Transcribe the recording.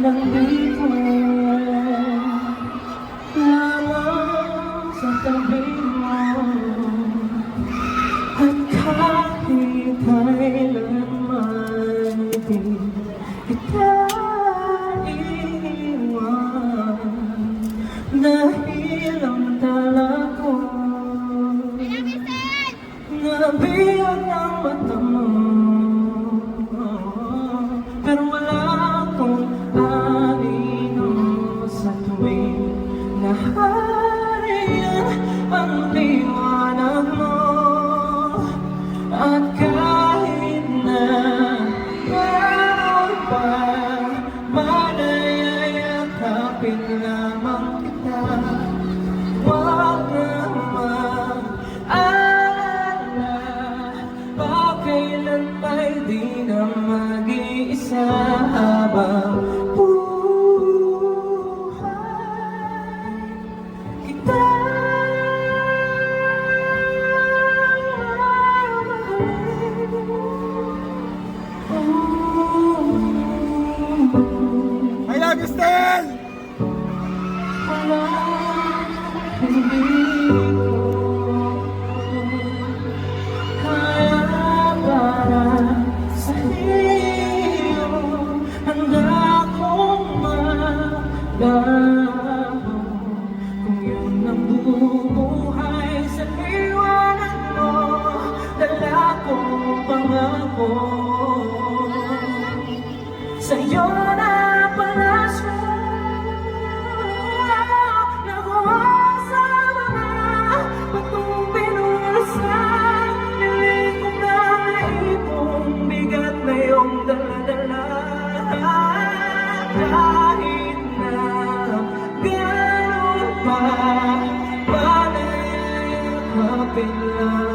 nandito lamang sa tabi mo. At kahit kailanman di kita iiwan, dahil ang tala ko nabiyag ang mata mo. Pero wala akong anino sa tuwing nahariyan ang liwanag mo. At kahit na meron pa, manayayakapin lamang kita. Huwag na mag-alala, pakailan ba'y di na mag-iisa habang buhay kita. I love you, Stel! Hindi ko kaya para sa iyo, handa akong magbago. Kung yun ang bumuhay sa liwanag mo, dala kong pangako. Sa'yo na palasyo nakuha sa mga batong pinulsan. Niling kong naipong bigat na iyong dala-dala. Kahit na gano'n pa, panayakapin lang